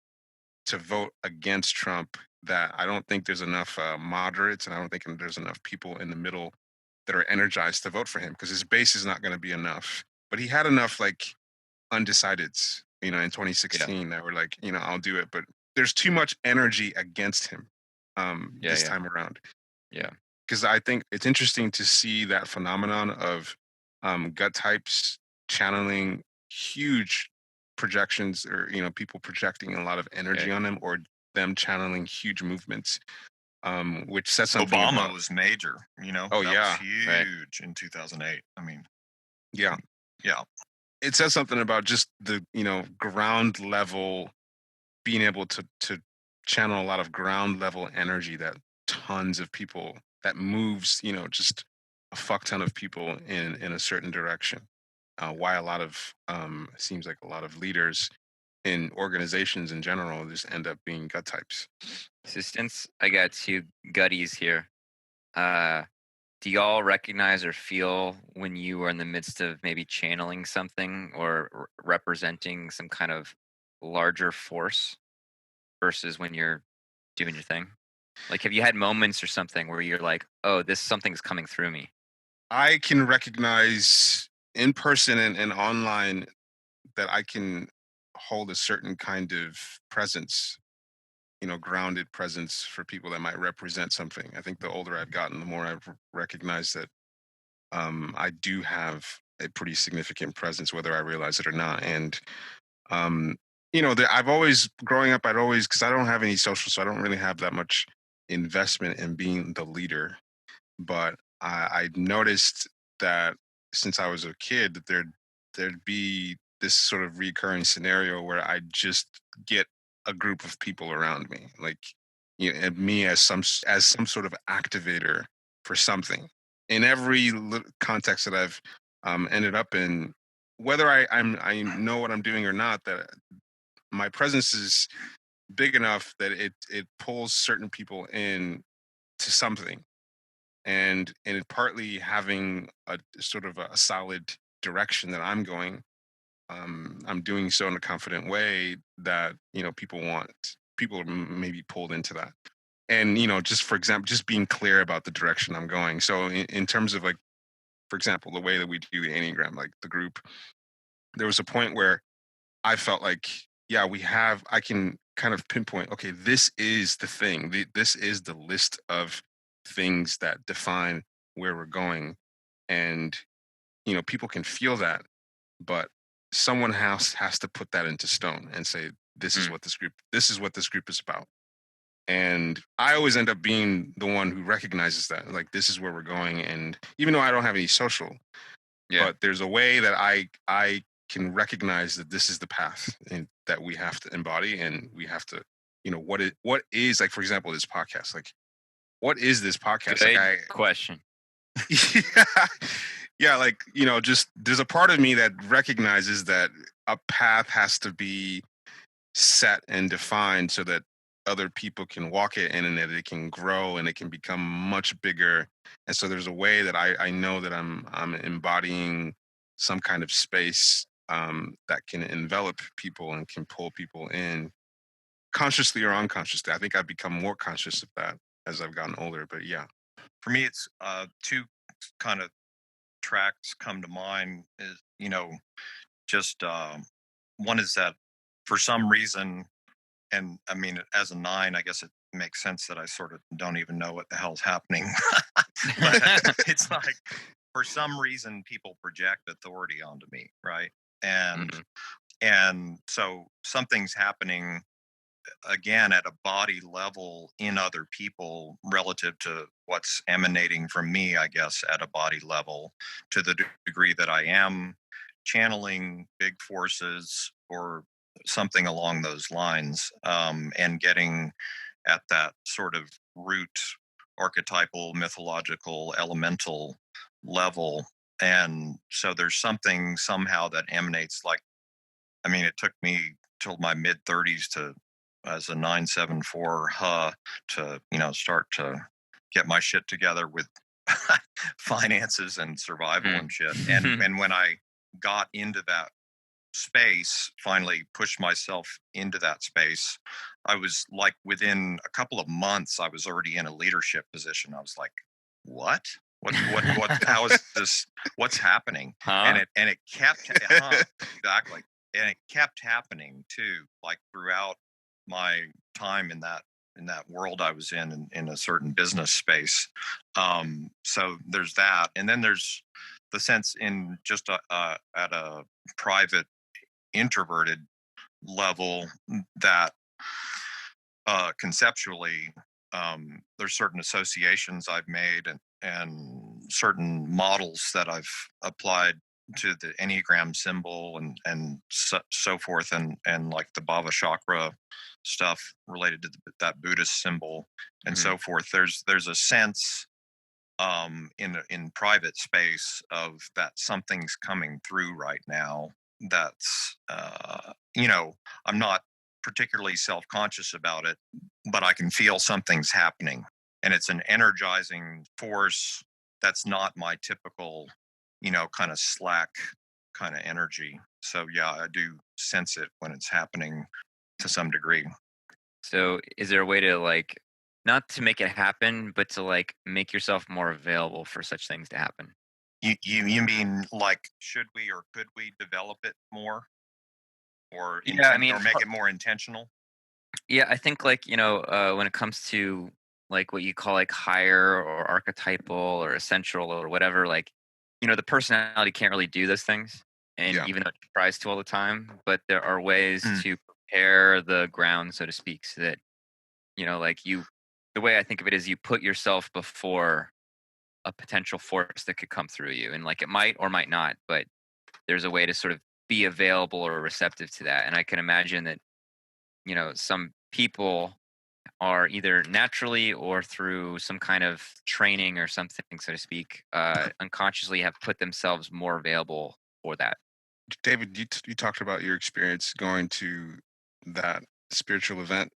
to vote against Trump that I don't think there's enough moderates, and I don't think there's enough people in the middle that are energized to vote for him, because his base is not going to be enough. But he had enough like undecideds, you know, in 2016 that were like, you know, I'll do it. But there's too much energy against him this time around. Yeah. Because I think it's interesting to see that phenomenon of gut types channeling huge projections, or, you know, people projecting a lot of energy on them, or them channeling huge movements, which says something Obama was major, you know. Oh, that yeah, was huge in 2008. I mean, yeah. It says something about just the, you know, ground level, being able to channel a lot of ground level energy that tons of people, that moves, you know, just a fuck ton of people in a certain direction. Why a lot of it seems like a lot of leaders in organizations in general just end up being gut types. So since I got two gutties here, do y'all recognize or feel when you were in the midst of maybe channeling something or representing some kind of larger force versus when you're doing your thing? Like, have you had moments or something where you're like, oh, something's coming through me? I can recognize in person and online that I can hold a certain kind of presence, you know, grounded presence for people that might represent something. I think the older I've gotten, the more I've recognized that I do have a pretty significant presence, whether I realize it or not. And you know, I've always, growing up, because I don't have any social, so I don't really have that much investment in being the leader. But I noticed that since I was a kid, that there'd be this sort of recurring scenario where I just get a group of people around me, like, you know, and me as some sort of activator for something. In every context that I've ended up in, whether I know what I'm doing or not, that my presence is big enough that it pulls certain people in to something, and it partly having a sort of a solid direction that I'm going. I'm doing so in a confident way that, you know, people are maybe pulled into that. And, you know, just for example, just being clear about the direction I'm going. So in terms of, like, for example, the way that we do the Enneagram, like the group, there was a point where I felt like, yeah, I can kind of pinpoint, okay, this is the thing. This is the list of things that define where we're going. And, you know, people can feel that, but someone has to put that into stone and say, this is what this group is about. And I always end up being the one who recognizes that, like, this is where we're going. And even though I don't have any social, but there's a way that I can recognize that this is the path and that we have to embody, and we have to, you know, what is, like, for example, this podcast, like, what is this podcast? Good like question. Yeah, like, you know, just there's a part of me that recognizes that a path has to be set and defined so that other people can walk it, and that it can grow and it can become much bigger. And so there's a way that I know that I'm embodying some kind of space that can envelop people and can pull people in, consciously or unconsciously. I think I've become more conscious of that as I've gotten older. But yeah, for me, it's two kind of tracks come to mind. Is, you know, just one is that for some reason, and I mean, as a 9, I guess it makes sense that I sort of don't even know what the hell's happening. But it's like, for some reason, people project authority onto me, right? And so something's happening again, at a body level in other people relative to what's emanating from me, I guess, at a body level, to the degree that I am channeling big forces or something along those lines, and getting at that sort of root archetypal, mythological, elemental level. And so there's something somehow that emanates, like, I mean, it took me till my mid 30s to, as a 974 to, start to get my shit together with finances and survival and shit. And when I got into that space, finally pushed myself into that space, I was like, within a couple of months, I was already in a leadership position. I was like, what? How is this? What's happening? Huh? And it kept, exactly. And it kept happening too, like throughout my time in that world I was in a certain business space. So there's that. And then there's the sense in just at a private introverted level that conceptually, there's certain associations I've made and certain models that I've applied to the Enneagram symbol and so forth, and like the Bhava chakra stuff related to that Buddhist symbol and so forth. There's a sense in private space of that something's coming through right now that's I'm not particularly self-conscious about it, but I can feel something's happening, and it's an energizing force that's not my typical kind of slack kind of energy. So yeah, I do sense it when it's happening to some degree. So is there a way to like, not to make it happen, but to like make yourself more available for such things to happen? You mean like, should we or could we develop it more, or Yeah, I mean, or make it more intentional? yeah, I think like, when it comes to like what you call like higher or archetypal or essential or whatever, like, the personality can't really do those things. And Yeah. even though it tries to all the time, but there are ways Mm. to prepare the ground, so to speak, so that, like the way I think of it is you put yourself before a potential force that could come through you. And like it might or might not, but there's a way to sort of be available or receptive to that. And I can imagine that, some people are either naturally or through some kind of training or something, so to speak, unconsciously have put themselves more available for that. David, you talked about your experience going to that spiritual event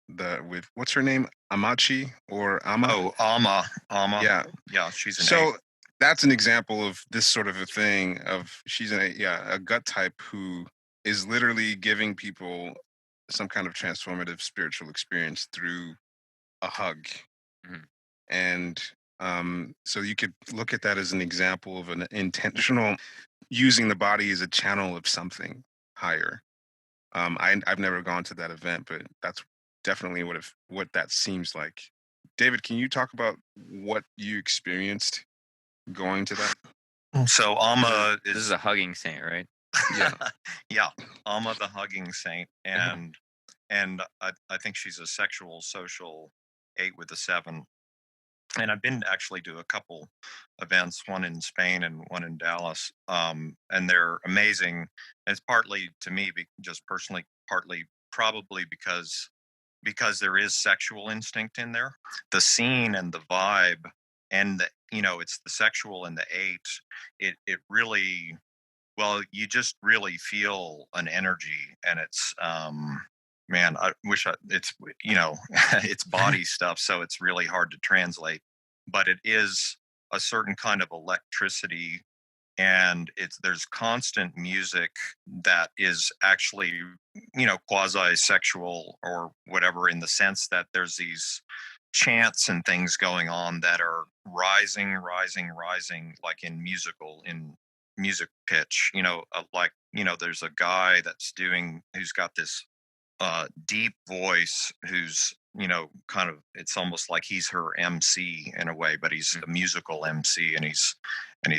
with what's her name, Amachi or Amma? Oh, Amma. Yeah. Yeah, she's an So eight. that's an example of this sort of a thing of she's a gut type who is literally giving people some kind of transformative spiritual experience through a hug. Mhm. And so you could look at that as an example of an intentional using the body as a channel of something higher. I've never gone to that event, but that's definitely what that seems like. David, can you talk about what you experienced going to that? So Amma This is a hugging saint, right? Yeah. yeah, Amma the hugging saint, and I think she's a sexual social 8 with a 7. And I've been actually to a couple events, one in Spain and one in Dallas, and they're amazing. And it's partly to me, just personally, partly probably because there is sexual instinct in there. The scene and the vibe, and it's the sexual and the 8. It really, well, you just really feel an energy, and it's man, I wish it's it's body stuff, so it's really hard to translate, but it is a certain kind of electricity, and there's constant music that is actually quasi sexual or whatever, in the sense that there's these chants and things going on that are rising like in music pitch, like there's a guy who's got this deep voice, who's kind of, it's almost like he's her MC in a way, but he's a musical MC, and he's and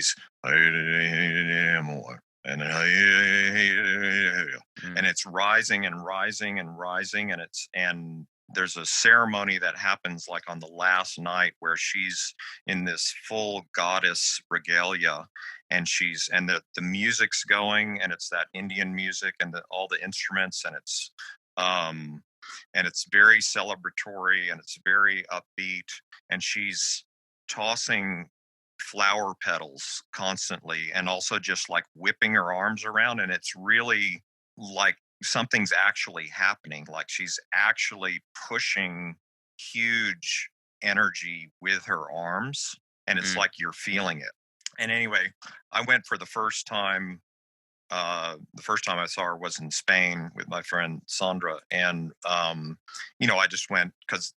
and it's rising and rising and rising, and there's a ceremony that happens like on the last night where she's in this full goddess regalia, and the music's going, and it's that Indian music and all the instruments, and it's very celebratory and it's very upbeat, and she's tossing flower petals constantly and also just like whipping her arms around, and it's really like something's actually happening, like she's actually pushing huge energy with her arms, and it's like you're feeling it. And anyway, I went for the first time. The first time I saw her was in Spain with my friend Sandra, and I just went because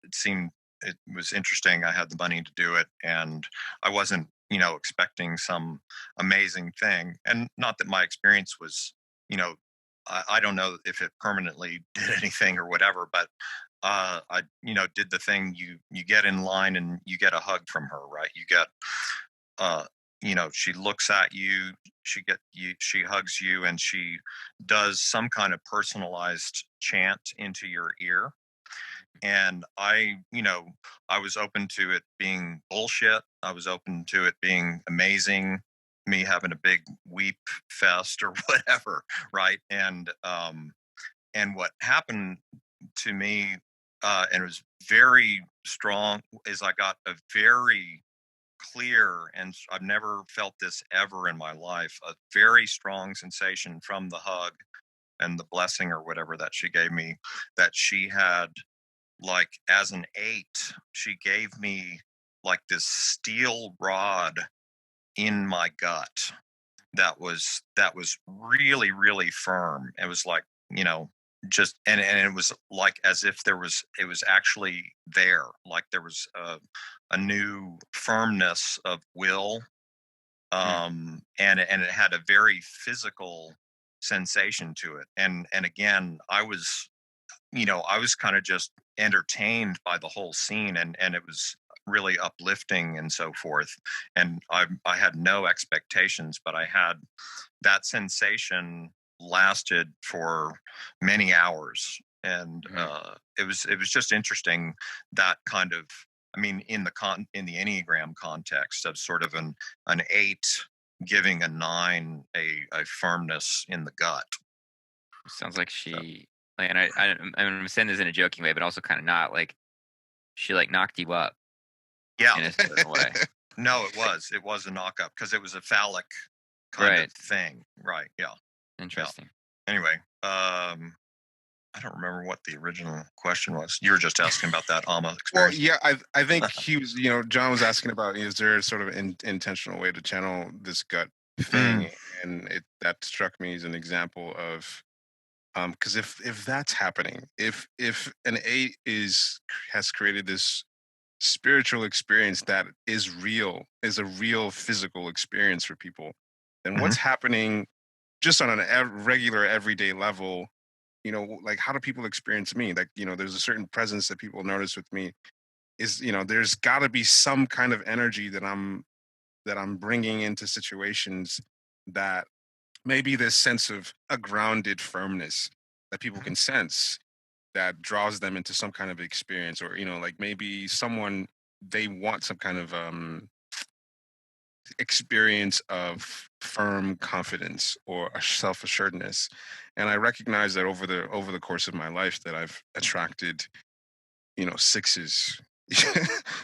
it was interesting. I had the money to do it, and I wasn't expecting some amazing thing. And not that my experience was, I don't know if it permanently did anything or whatever, but I did the thing. You get in line and you get a hug from her, right? You get she looks at you, she hugs you, and she does some kind of personalized chant into your ear. And I was open to it being bullshit. I was open to it being amazing, me having a big weep fest or whatever, right? And what happened to me, and it was very strong, is I got a very clear, and I've never felt this ever in my life, a very strong sensation from the hug and the blessing or whatever that she gave me, that she had, like, as an 8, she gave me like this steel rod in my gut that was really, really firm. It was like, just, and it was like as if it was actually there, like there was a new firmness of will, and it had a very physical sensation to it. And again, I was kind of just entertained by the whole scene, and it was really uplifting and so forth. And I had no expectations, but I had that sensation lasted for many hours, and it was just interesting, that kind of, I mean, in the Enneagram context of sort of an 8 giving a 9 a firmness in the gut. Sounds like she, like, and I'm saying this in a joking way, but also kind of not, like she like knocked you up Yeah. in a certain way. No, it was a knock up because it was a phallic kind of thing. Right. Yeah. Interesting. Yeah. Anyway, I don't remember what the original question was. You were just asking about that Amma experience. Well, yeah, I think he was, John was asking about, is there sort of an intentional way to channel this gut thing? And that struck me as an example of, because if that's happening, if an 8 has created this spiritual experience that is a real physical experience for people, then what's happening just on a regular everyday level? Like, how do people experience me? Like, there's a certain presence that people notice with me. There's got to be some kind of energy that I'm bringing into situations, that maybe this sense of a grounded firmness that people can sense, that draws them into some kind of experience. Or like maybe they want some kind of experience of firm confidence or a self-assuredness. And I recognize that over the course of my life, that I've attracted 6s.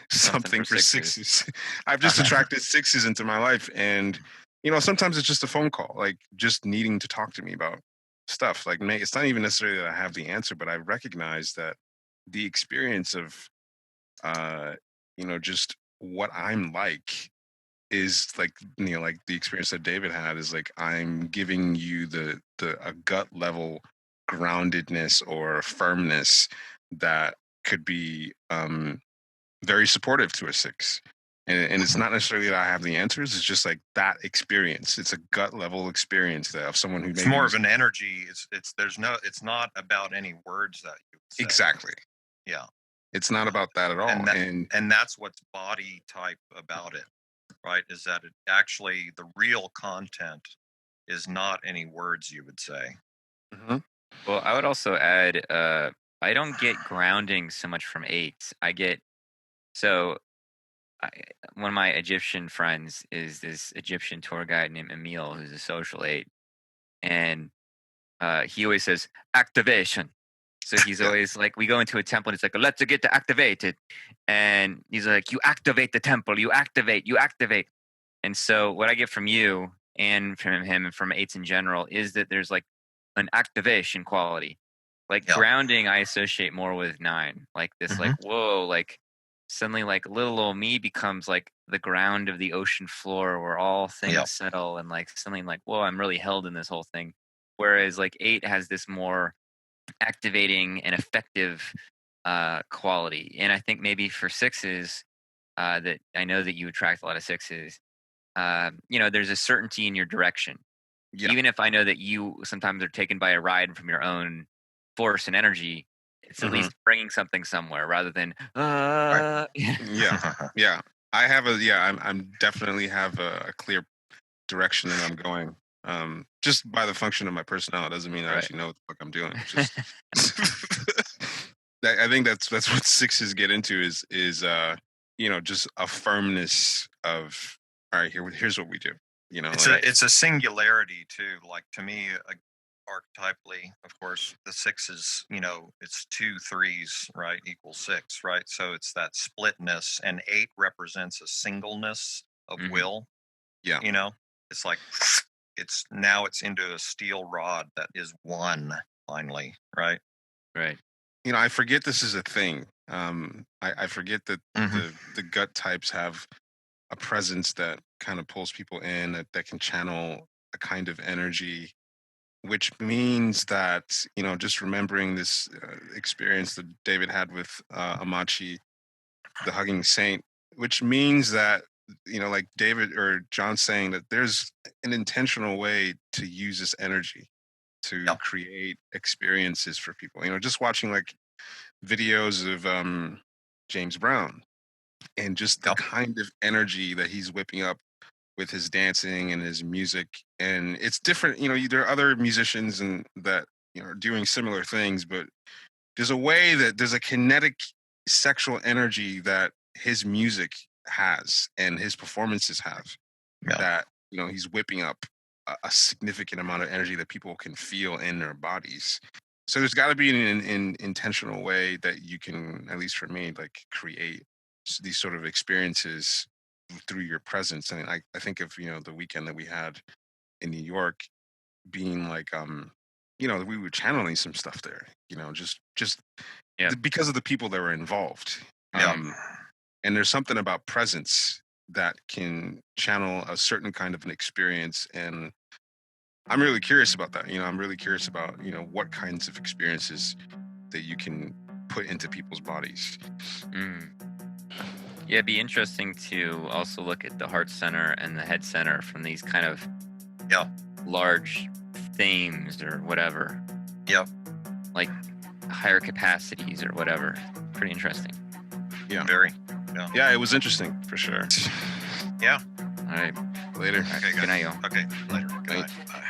Something for 6s. I've just attracted 6s into my life. And sometimes it's just a phone call, like just needing to talk to me about stuff. Like, it's not even necessarily that I have the answer, but I recognize that the experience of just what I'm like is like, like the experience that David had, is like, I'm giving you a gut level groundedness or firmness that could be very supportive to a 6. And it's not necessarily that I have the answers. It's just like that experience. It's a gut level experience of someone who. It's more of an energy. It's not about any words that you would say. Exactly. Yeah. It's not about that at all. And that's what's body type about it, right? Is that it actually, the real content is not any words you would say. Well, I would also add, I don't get grounding so much from 8s. I get so I, one of my Egyptian friends is this Egyptian tour guide named Emil, who's a social 8, and he always says activation. So he's Yeah. always like, we go into a temple and it's like, let's get activated. And he's like, you activate the temple, you activate. And so what I get from you and from him and from 8s in general is that there's like an activation quality. Like Yeah. grounding, I associate more with 9. Like this, like, whoa, like suddenly like little old me becomes like the ground of the ocean floor where all things Yeah. settle, and like suddenly like, whoa, I'm really held in this whole thing. Whereas like 8 has this more activating and effective quality. And I think maybe for 6s, that I know that you attract a lot of 6s, there's a certainty in your direction. Yeah. Even if I know that you sometimes are taken by a ride from your own force and energy, it's at least bringing something somewhere rather than, Yeah. Yeah. I have I'm definitely have a clear direction that I'm going. Just by the function of my personnel, doesn't mean I Right. actually know what the fuck I'm doing. Just I think that's what 6s get into is just a firmness of, all right, here's what we do. It's a singularity too. Like to me, archetypally, of course, the 6 it's 2 3s, right, equals 6, right? So it's that splitness, and 8 represents a singleness of will. Yeah. It's like it's into a steel rod that is one finally, right? Right. I forget this is a thing. I forget that the gut types have a presence that kind of pulls people in, that can channel a kind of energy, which means that, just remembering this experience that David had with Amachi, the hugging saint, which means that, like David or John saying, that there's an intentional way to use this energy to create experiences for people. Just watching like videos of James Brown and just the kind of energy that he's whipping up with his dancing and his music. And it's different. There are other musicians and that are doing similar things, but there's a kinetic sexual energy that his music has and his performances have, that he's whipping up a significant amount of energy that people can feel in their bodies. So there's got to be an intentional way that you can, at least for me, like create these sort of experiences through your presence. And I think of the weekend that we had in New York being like we were channeling some stuff there, just because of the people that were involved. And there's something about presence that can channel a certain kind of an experience. And I'm really curious about that. I'm really curious about what kinds of experiences that you can put into people's bodies. Yeah, it'd be interesting to also look at the heart center and the head center from these kind of large themes or whatever. Like higher capacities or whatever. Pretty interesting. Yeah. Very. Yeah, it was interesting for sure. Yeah. All right. Later. Okay, Good night, y'all. Okay, later. Good night. Bye.